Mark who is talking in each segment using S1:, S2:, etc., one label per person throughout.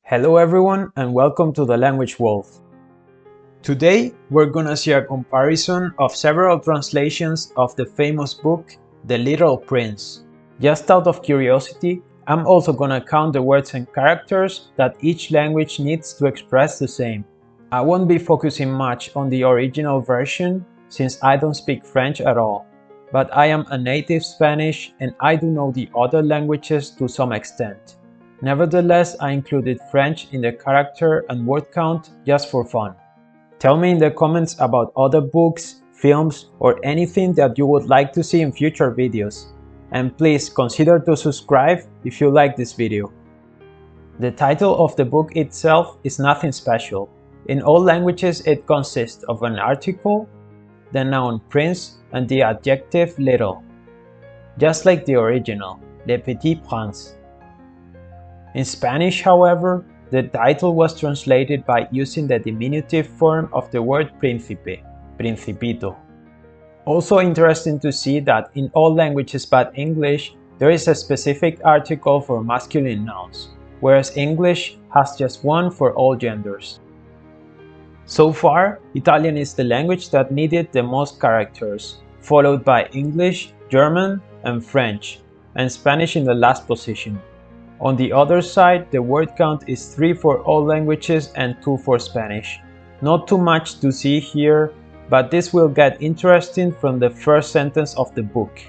S1: Hello everyone and welcome to the Language Wolf. Today we're gonna see a comparison of several translations of the famous book The Little Prince. Just out of curiosity, I'm also gonna count the words and characters that each language needs to express the same. I won't be focusing much on the original version since I don't speak French at all, but I am a native Spanish and I do know the other languages to some extent. Nevertheless, I included French in the character and word count just for fun. Tell me in the comments about other books, films, or anything that you would like to see in future videos. And please consider to subscribe if you like this video. The title of the book itself is nothing special. In all languages it consists of an article, the noun prince, and the adjective little. Just like the original, Le Petit Prince. In Spanish, however, the title was translated by using the diminutive form of the word príncipe, principito. Also interesting to see that in all languages but English, there is a specific article for masculine nouns, whereas English has just one for all genders. So far, Italian is the language that needed the most characters, followed by English, German, and French, and Spanish in the last position. On the other side, the word count is 3 for all languages and 2 for Spanish. Not too much to see here, but this will get interesting from the first sentence of the book.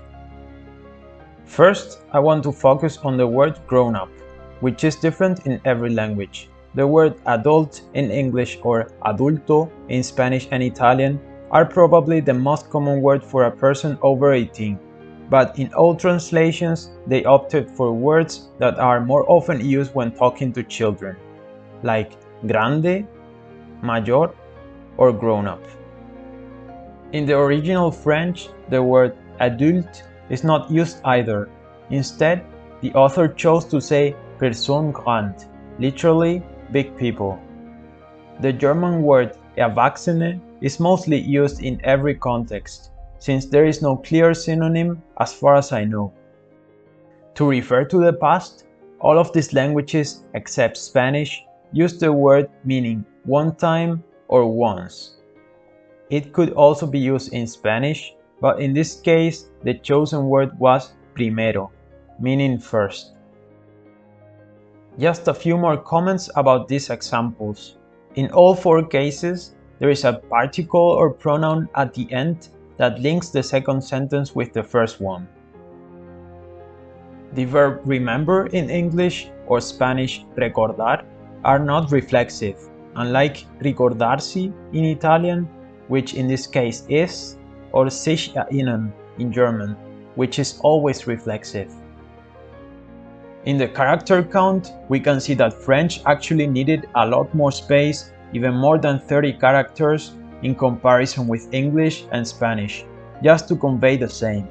S1: First, I want to focus on the word grown-up, which is different in every language. The word adult in English or adulto in Spanish and Italian are probably the most common word for a person over 18. But in all translations, they opted for words that are more often used when talking to children, like grande, mayor, or grown-up. In the original French, the word adulte is not used either. Instead, the author chose to say personne grande, literally big people. The German word Erwachsene is mostly used in every context, since there is no clear synonym as far as I know. To refer to the past, all of these languages except Spanish use the word meaning one time or once. It could also be used in Spanish, but in this case the chosen word was primero, meaning first. Just a few more comments about these examples. In all 4 cases, there is a particle or pronoun at the end that links the second sentence with the first one. The verb remember in English or Spanish recordar are not reflexive, unlike ricordarsi in Italian, which in this case is, or sich erinnern in German, which is always reflexive. In the character count, we can see that French actually needed a lot more space, even more than 30 characters, in comparison with English and Spanish, just to convey the same.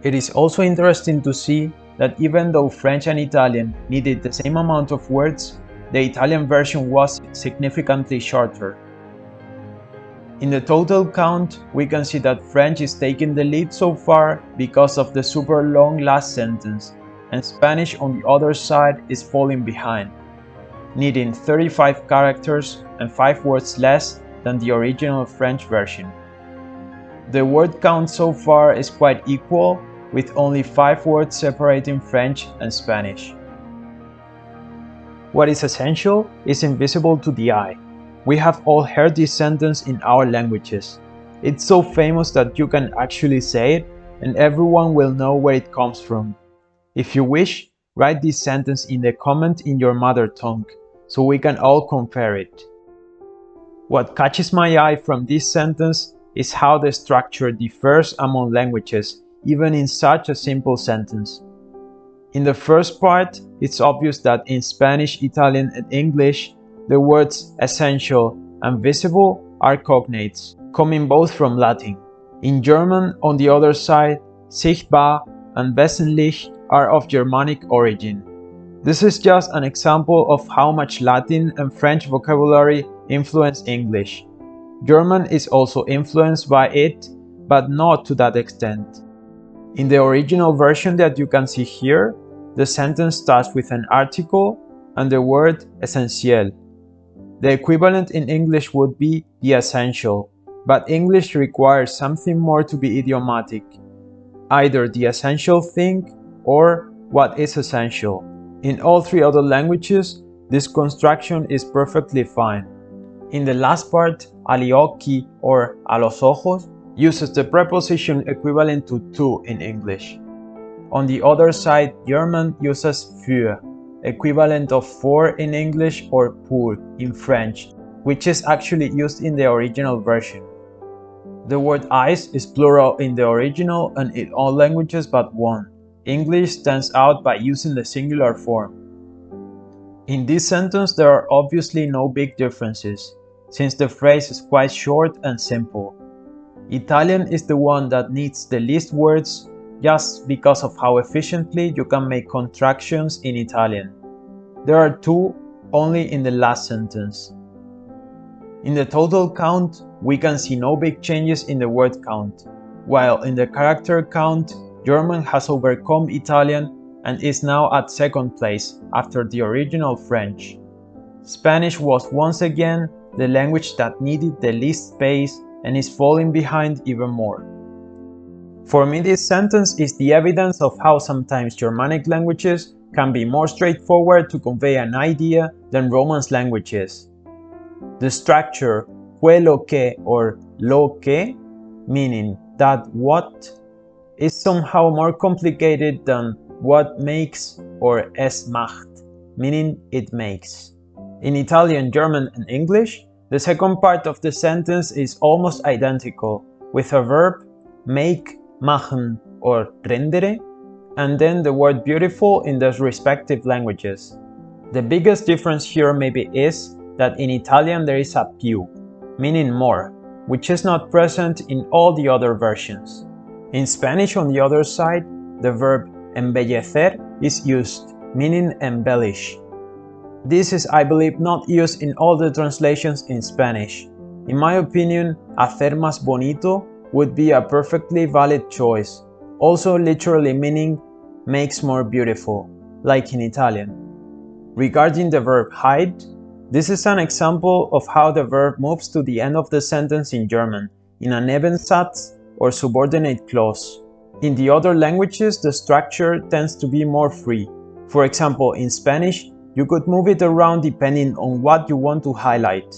S1: It is also interesting to see that even though French and Italian needed the same amount of words, the Italian version was significantly shorter. In the total count, we can see that French is taking the lead so far because of the super long last sentence, and Spanish on the other side is falling behind, needing 35 characters and 5 words less than the original French version. The word count so far is quite equal, with only 5 words separating French and Spanish. What is essential is invisible to the eye. We have all heard this sentence in our languages. It's so famous that you can actually say it, and everyone will know where it comes from. If you wish, write this sentence in the comment in your mother tongue, so we can all compare it. What catches my eye from this sentence is how the structure differs among languages, even in such a simple sentence. In the first part, it's obvious that in Spanish, Italian, and English, the words essential and visible are cognates, coming both from Latin. In German, on the other side, sichtbar and wesentlich are of Germanic origin. This is just an example of how much Latin and French vocabulary influence English. German is also influenced by it, but not to that extent. In the original version that you can see here, the sentence starts with an article and the word essentiel. The equivalent in English would be the essential, but English requires something more to be idiomatic, either the essential thing or what is essential. In all three other languages, this construction is perfectly fine. In the last part, agli occhi or a los ojos uses the preposition equivalent to to in English. On the other side, German uses für, equivalent of for in English or pour in French, which is actually used in the original version. The word eyes is plural in the original and in all languages but one. English stands out by using the singular form. In this sentence there are obviously no big differences, since the phrase is quite short and simple. Italian is the one that needs the least words just because of how efficiently you can make contractions in Italian. There are two only in the last sentence. In the total count, we can see no big changes in the word count, while in the character count, German has overcome Italian and is now at second place after the original French. Spanish was once again the language that needed the least space and is falling behind even more. For me, this sentence is the evidence of how sometimes Germanic languages can be more straightforward to convey an idea than Romance languages. The structure quello que or lo que, meaning that what, is somehow more complicated than what makes or es macht, meaning it makes. In Italian, German, and English, the second part of the sentence is almost identical, with a verb make, machen or rendere, and then the word beautiful in those respective languages. The biggest difference here maybe is that in Italian there is a più, meaning more, which is not present in all the other versions. In Spanish, on the other side, the verb embellecer is used, meaning embellish. This is, I believe, not used in all the translations in Spanish. In my opinion, hacer más bonito would be a perfectly valid choice, also literally meaning makes more beautiful, like in Italian. Regarding the verb hide, this is an example of how the verb moves to the end of the sentence in German, in a Nebensatz or subordinate clause. In the other languages, the structure tends to be more free. For example, in Spanish, you could move it around depending on what you want to highlight.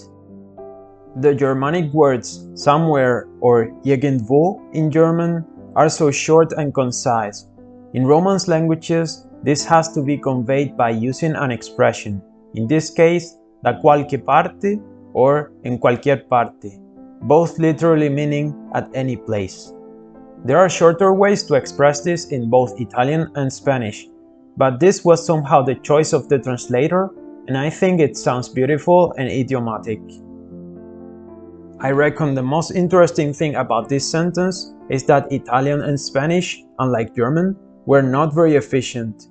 S1: The Germanic words somewhere or irgendwo in German are so short and concise. In Romance languages, this has to be conveyed by using an expression, in this case, da qualche parte or en cualquier parte, both literally meaning at any place. There are shorter ways to express this in both Italian and Spanish, but this was somehow the choice of the translator, and I think it sounds beautiful and idiomatic. I reckon the most interesting thing about this sentence is that Italian and Spanish, unlike German, were not very efficient.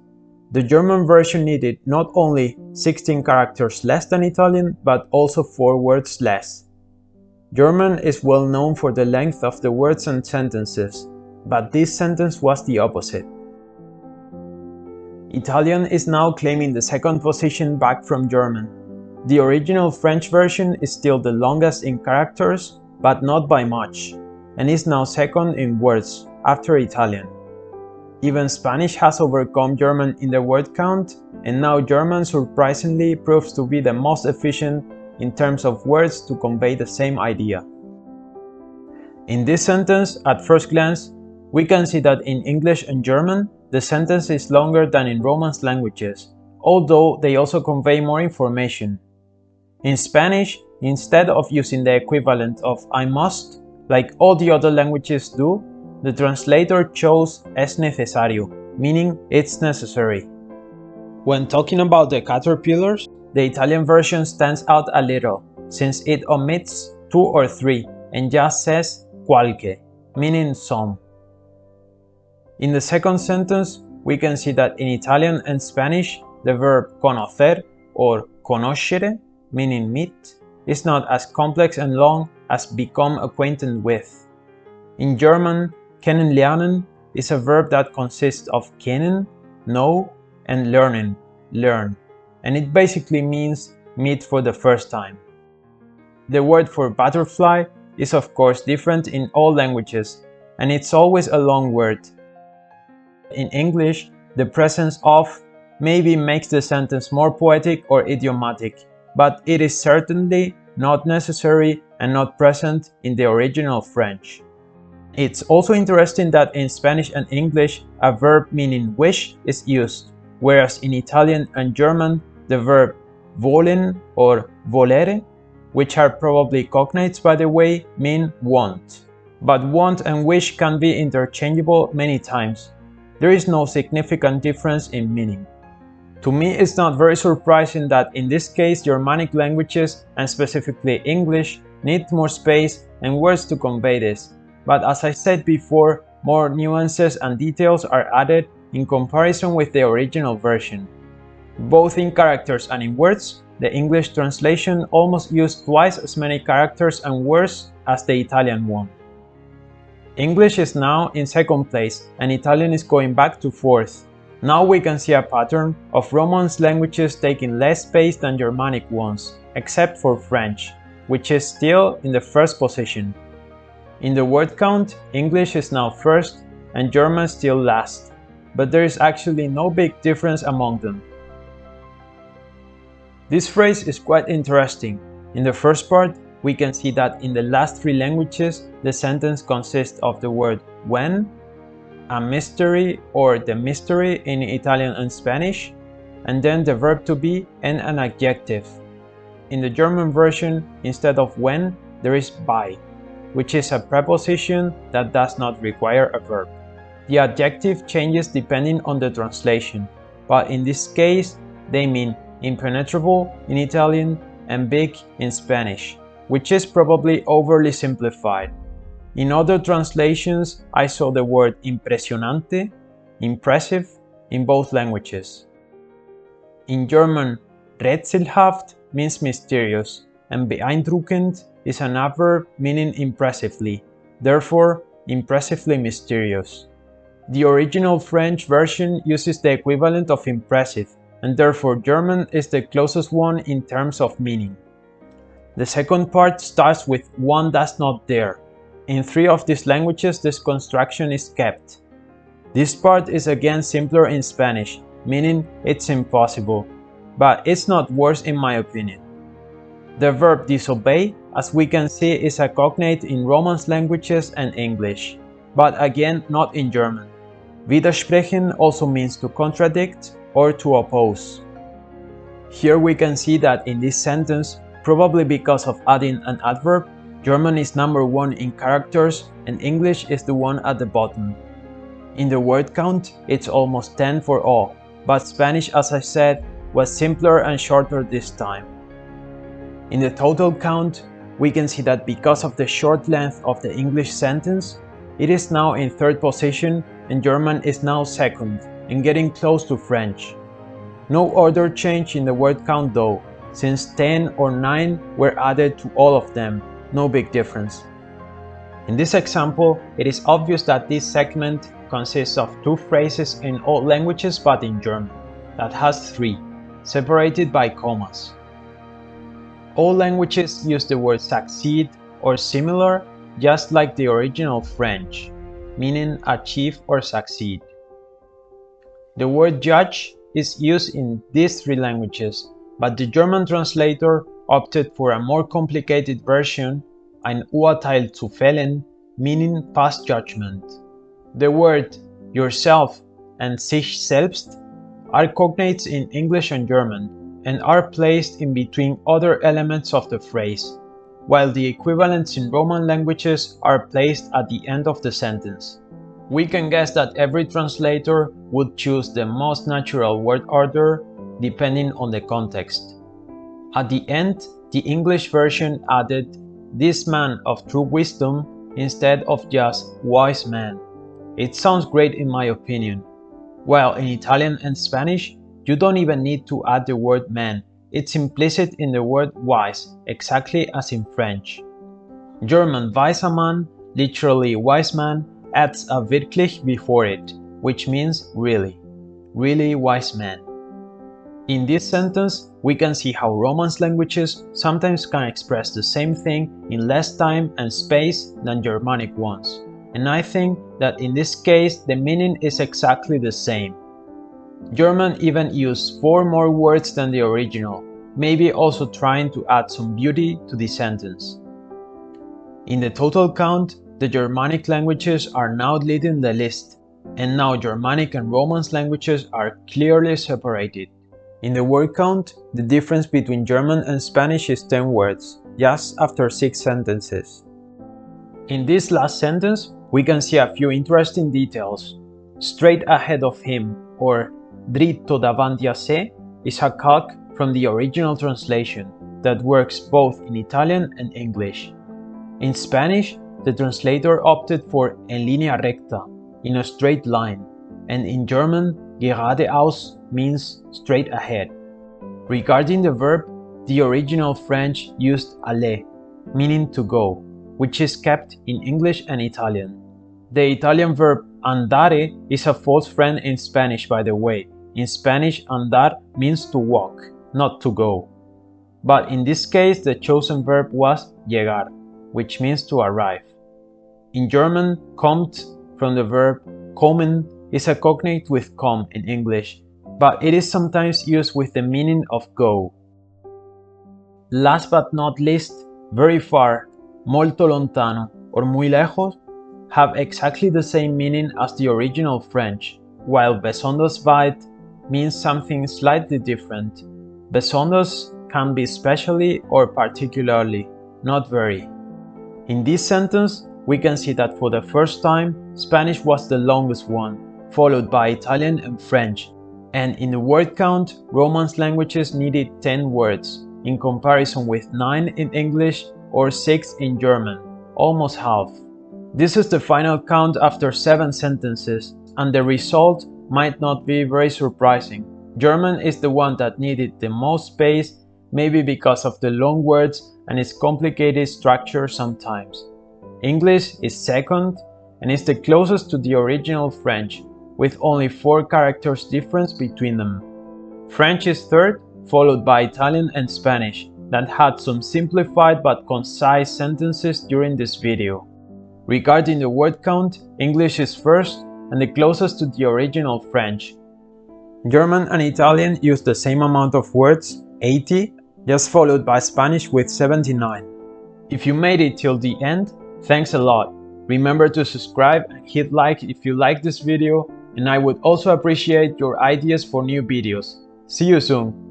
S1: The German version needed not only 16 characters less than Italian, but also 4 words less. German is well known for the length of the words and sentences, but this sentence was the opposite. Italian is now claiming the second position back from German. The original French version is still the longest in characters, but not by much, and is now second in words, after Italian. Even Spanish has overcome German in the word count, and now German surprisingly proves to be the most efficient in terms of words to convey the same idea. In this sentence, at first glance, we can see that in English and German, the sentence is longer than in Romance languages, although they also convey more information. In Spanish, instead of using the equivalent of I must, like all the other languages do, the translator chose es necesario, meaning it's necessary. When talking about the caterpillars, the Italian version stands out a little, since it omits 2 or 3 and just says qualche, meaning some. In the second sentence, we can see that in Italian and Spanish, the verb conocer or conoscere, meaning meet, is not as complex and long as become acquainted with. In German, kennenlernen is a verb that consists of kennen, know, and lernen, learn. and it basically means meet for the first time. The word for butterfly is of course different in all languages, and it's always a long word. In English, the presence of maybe makes the sentence more poetic or idiomatic, but it is certainly not necessary and not present in the original French. It's also interesting that in Spanish and English, a verb meaning wish is used, whereas in Italian and German, the verb wollen or volere, which are probably cognates by the way, mean want. But want and wish can be interchangeable many times. There is no significant difference in meaning. To me, it's not very surprising that in this case Germanic languages, and specifically English, need more space and words to convey this. But as I said before, more nuances and details are added in comparison with the original version. Both in characters and in words, the English translation almost used twice as many characters and words as the Italian one. English is now in second place and Italian is going back to fourth. Now we can see a pattern of Romance languages taking less space than Germanic ones, except for French, which is still in the first position. In the word count, English is now first and German still last, but there is actually no big difference among them. This phrase is quite interesting. In the first part, we can see that in the last three languages, the sentence consists of the word when, a mystery or the mystery in Italian and Spanish, and then the verb to be and an adjective. In the German version, instead of when, there is bei, which is a preposition that does not require a verb. The adjective changes depending on the translation, but in this case, they mean impenetrable in Italian and big in Spanish, which is probably overly simplified. In other translations, I saw the word impressionante, impressive, in both languages. In German, rätselhaft means mysterious, and beeindruckend is an adverb meaning impressively, therefore impressively mysterious. The original French version uses the equivalent of impressive, and therefore German is the closest one in terms of meaning. The second part starts with one does not dare. In three of these languages this construction is kept. This part is again simpler in Spanish, meaning it's impossible, but it's not worse in my opinion. The verb disobey, as we can see, is a cognate in Romance languages and English, but again not in German. Widersprechen also means to contradict or to oppose. Here we can see that in this sentence, probably because of adding an adverb, German is number one in characters and English is the one at the bottom. In the word count, it's almost 10 for all, but Spanish, as I said, was simpler and shorter this time. In the total count, we can see that because of the short length of the English sentence, it is now in third position and German is now second and getting close to French. No order change in the word count though, since 10 or 9 were added to all of them, no big difference. In this example, it is obvious that this segment consists of two phrases in all languages but in German, that has 3, separated by commas. All languages use the word succeed or similar, just like the original French, meaning achieve or succeed. The word judge is used in these 3 languages, but the German translator opted for a more complicated version, ein Urteil zu fällen, meaning pass judgment. The word yourself and sich selbst are cognates in English and German, and are placed in between other elements of the phrase, while the equivalents in Roman languages are placed at the end of the sentence. We can guess that every translator would choose the most natural word order depending on the context. At the end, the English version added this man of true wisdom instead of just wise man. It sounds great in my opinion. While in Italian and Spanish, you don't even need to add the word man, it's implicit in the word wise, exactly as in French. German weiser Mann, literally wise man, adds a wirklich before it, which means really wise man. In this sentence, we can see how Romance languages sometimes can express the same thing in less time and space than Germanic ones. And I think that in this case the meaning is exactly the same. German even used 4 more words than the original, maybe also trying to add some beauty to the sentence. In the total count, the Germanic languages are now leading the list, and now Germanic and Romance languages are clearly separated. In the word count, the difference between German and Spanish is 10 words, just after 6 sentences. In this last sentence, we can see a few interesting details. Straight ahead of him, or dritto davanti a sé, is a calque from the original translation that works both in Italian and English. In Spanish, the translator opted for en línea recta, in a straight line, and in German, geradeaus means straight ahead. Regarding the verb, the original French used aller, meaning to go, which is kept in English and Italian. The Italian verb andare is a false friend in Spanish, by the way. In Spanish, andar means to walk, not to go. But in this case, the chosen verb was llegar, which means to arrive. In German, kommt, from the verb kommen, is a cognate with come in English, but it is sometimes used with the meaning of go. Last but not least, very far, molto lontano, or muy lejos, have exactly the same meaning as the original French, while besonders weit means something slightly different. Besonders can be especially or particularly, not very. In this sentence, we can see that for the first time, Spanish was the longest one, followed by Italian and French, and in the word count, Romance languages needed 10 words, in comparison with 9 in English or 6 in German, almost half. This is the final count after 7 sentences, and the result might not be very surprising. German is the one that needed the most space, maybe because of the long words and its complicated structure sometimes. English is second and is the closest to the original French, with only 4 characters difference between them. French is third, followed by Italian and Spanish, that had some simplified but concise sentences during this video. Regarding the word count, English is first and the closest to the original French. German and Italian use the same amount of words, 80, just followed by Spanish with 79. If you made it till the end, thanks a lot. Remember to subscribe and hit like if you like this video, and I would also appreciate your ideas for new videos. See you soon!